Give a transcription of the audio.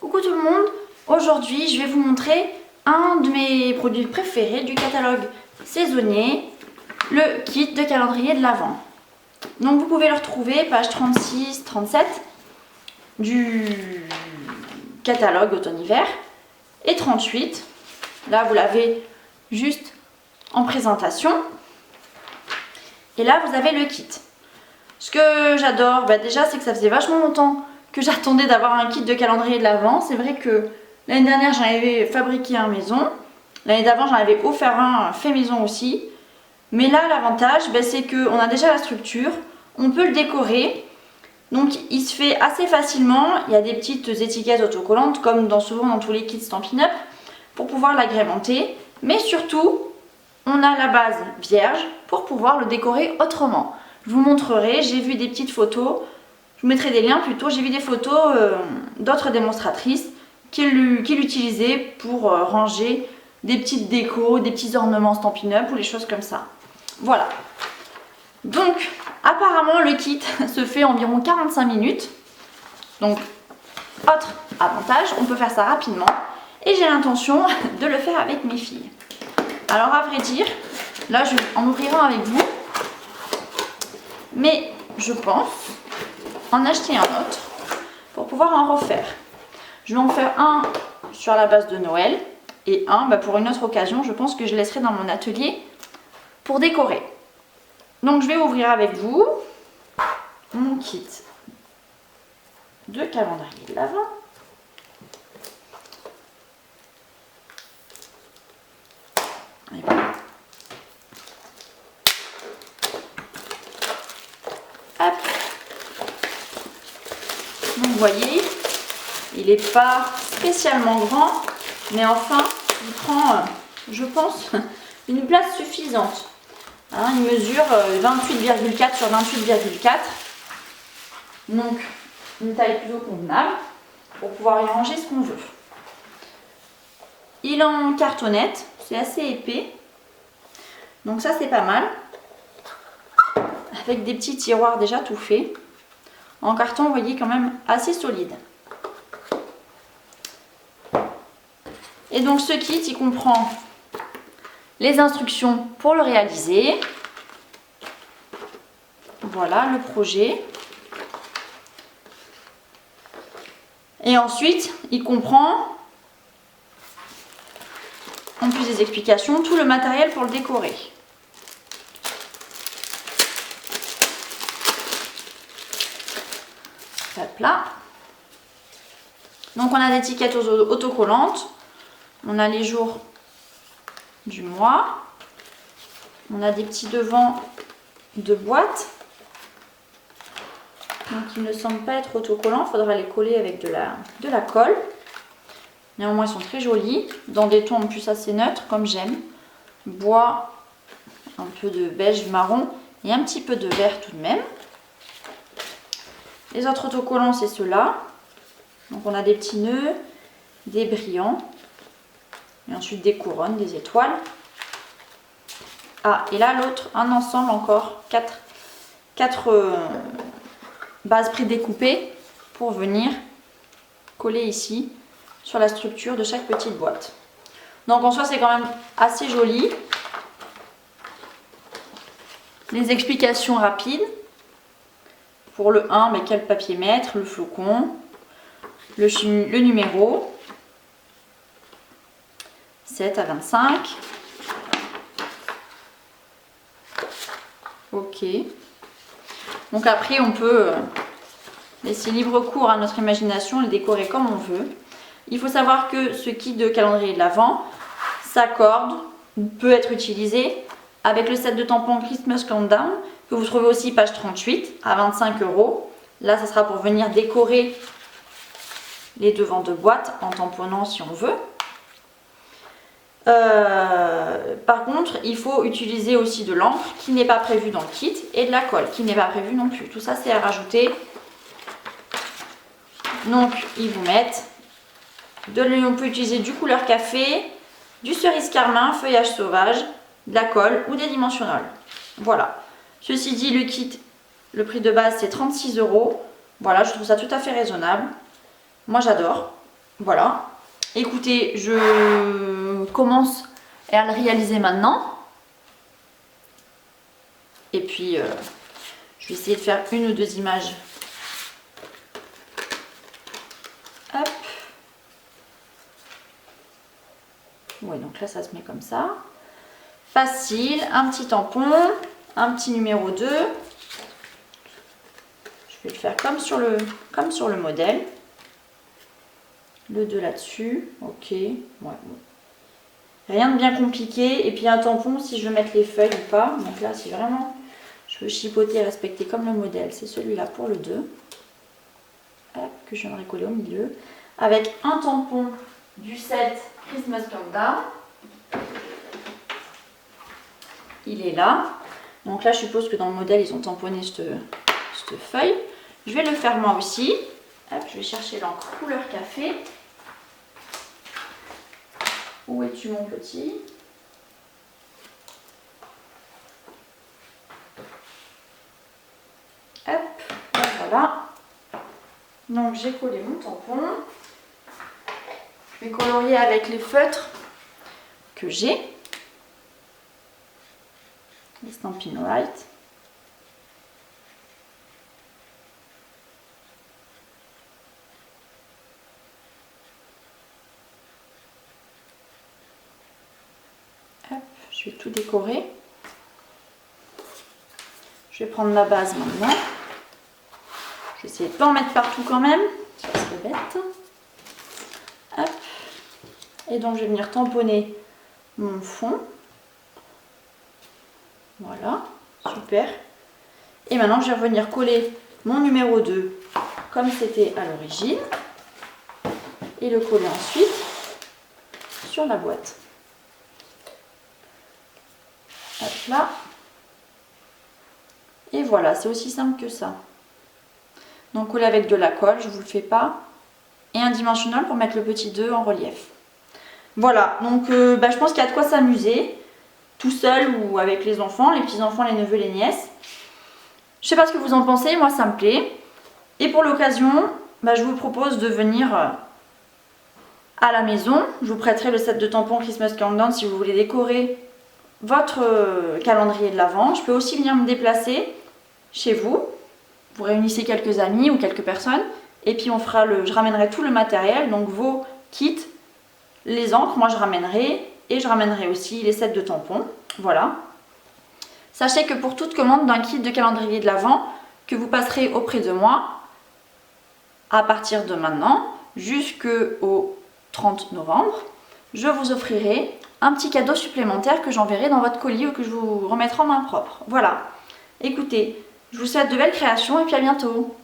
Coucou tout le monde, aujourd'hui je vais vous montrer un de mes produits préférés du catalogue saisonnier, le kit de calendrier de l'Avent. Donc vous pouvez le retrouver page 36-37 du catalogue automne-hiver et 38. Là vous l'avez juste en présentation. Et là vous avez le kit. Ce que j'adore, déjà c'est que ça faisait vachement longtemps que j'attendais d'avoir un kit de calendrier de l'Avent. C'est vrai que l'année dernière j'en avais fabriqué un maison. L'année d'avant j'en avais offert un fait maison aussi. Mais là l'avantage c'est qu'on a déjà la structure, on peut le décorer. Donc il se fait assez facilement. Il y a des petites étiquettes autocollantes comme souvent dans tous les kits Stampin' Up pour pouvoir l'agrémenter. Mais surtout on a la base vierge pour pouvoir le décorer autrement. Je vous montrerai, j'ai vu des petites photos. Je vous mettrai des liens plutôt. J'ai vu des photos d'autres démonstratrices qui l'utilisaient pour ranger des petites décos, des petits ornements Stampin' Up ou les choses comme ça. Voilà. Donc, apparemment, le kit se fait environ 45 minutes. Donc, autre avantage, on peut faire ça rapidement. Et j'ai l'intention de le faire avec mes filles. Alors, à vrai dire, là, je vais en ouvrir un avec vous. Mais je pense en acheter un autre pour pouvoir en refaire. Je vais en faire un sur la base de Noël et un pour une autre occasion. Je pense que je laisserai dans mon atelier pour décorer. Donc je vais ouvrir avec vous mon kit de calendrier de l'Avent. Et voilà. Hop. Donc vous voyez, il n'est pas spécialement grand, mais enfin, il prend, je pense, une place suffisante. Hein, il mesure 28,4 sur 28,4. Donc, une taille plutôt convenable pour pouvoir y ranger ce qu'on veut. Il est en cartonnette, c'est assez épais. Donc ça, c'est pas mal. Avec des petits tiroirs déjà tout faits. En carton, vous voyez, quand même assez solide. Et donc ce kit, il comprend les instructions pour le réaliser. Voilà le projet. Et ensuite, il comprend, en plus des explications, tout le matériel pour le décorer. Hop là. Donc on a des étiquettes autocollantes. On a les jours du mois. On a des petits devants de boîte. Donc ils ne semblent pas être autocollants. Il faudra les coller avec de la colle. Néanmoins ils sont très jolis. Dans des tons en plus assez neutres comme j'aime. Bois, un peu de beige marron et un petit peu de vert tout de même. Les autres autocollants c'est ceux-là. Donc on a des petits nœuds, des brillants. Et ensuite des couronnes, des étoiles. Ah, et là l'autre, un ensemble encore, 4 bases prédécoupées pour venir coller ici sur la structure de chaque petite boîte. Donc en soi c'est quand même assez joli. Les explications rapides. Pour le 1, quel papier mettre, le flocon, le numéro. 7 à 25. Ok. Donc après on peut laisser libre cours à notre imagination, le décorer comme on veut. Il faut savoir que ce kit de calendrier de l'Avent s'accorde ou peut être utilisé avec le set de tampons Christmas Countdown que vous trouvez aussi page 38 à 25 €. Là ça sera pour venir décorer les devants de boîte en tamponnant si on veut. Par contre, il faut utiliser aussi de l'encre qui n'est pas prévue dans le kit et de la colle qui n'est pas prévue non plus. Tout ça, c'est à rajouter. Donc, ils vous mettent, on peut utiliser du couleur café, du cerise carmin, feuillage sauvage, de la colle ou des dimensionnels. Voilà. Ceci dit, le kit, le prix de base, c'est 36 €. Voilà, je trouve ça tout à fait raisonnable. Moi, j'adore. Voilà. Écoutez, je commence à le réaliser maintenant. Et puis, je vais essayer de faire une ou deux images. Hop. Ouais, donc là, ça se met comme ça. Facile, un petit tampon, un petit numéro 2. Je vais le faire comme sur le modèle. Le 2 là-dessus. Ok. Ouais, bon. Rien de bien compliqué. Et puis un tampon si je veux mettre les feuilles ou pas. Donc là, si vraiment je veux chipoter et respecter comme le modèle, c'est celui-là pour le 2. Hop, que je viendrai coller au milieu. Avec un tampon du set Christmas Countdown. Il est là. Donc là, je suppose que dans le modèle, ils ont tamponné cette feuille. Je vais le faire moi aussi. Hop, je vais chercher l'encre couleur café. Où es-tu mon petit? Hop, voilà. Donc j'ai collé mon tampon. Je vais colorier avec les feutres que j'ai. Les Stampin' Right. Hop, je vais tout décorer. Je vais prendre ma base maintenant. Je vais essayer de ne pas en mettre partout quand même. Ça serait bête. Hop. Et donc je vais venir tamponner mon fond. Voilà, super. Et maintenant je vais revenir coller mon numéro 2 comme c'était à l'origine. Et le coller ensuite sur la boîte. Hop là. Et voilà, c'est aussi simple que ça. Donc coller avec de la colle, je ne vous le fais pas. Et un dimensionnel pour mettre le petit 2 en relief. Voilà, donc je pense qu'il y a de quoi s'amuser. Tout seul ou avec les enfants, les petits-enfants, les neveux, les nièces. Je sais pas ce que vous en pensez, moi ça me plaît. Et pour l'occasion, je vous propose de venir à la maison. Je vous prêterai le set de tampons Christmas Countdown si vous voulez décorer votre calendrier de l'Avent. Je peux aussi venir me déplacer chez vous. Vous réunissez quelques amis ou quelques personnes. Et puis on fera je ramènerai tout le matériel, donc vos kits, les encres, moi je ramènerai. Et je ramènerai aussi les sets de tampons. Voilà. Sachez que pour toute commande d'un kit de calendrier de l'Avent que vous passerez auprès de moi, à partir de maintenant, jusqu'au 30 novembre, je vous offrirai un petit cadeau supplémentaire que j'enverrai dans votre colis ou que je vous remettrai en main propre. Voilà. Écoutez, je vous souhaite de belles créations et puis à bientôt.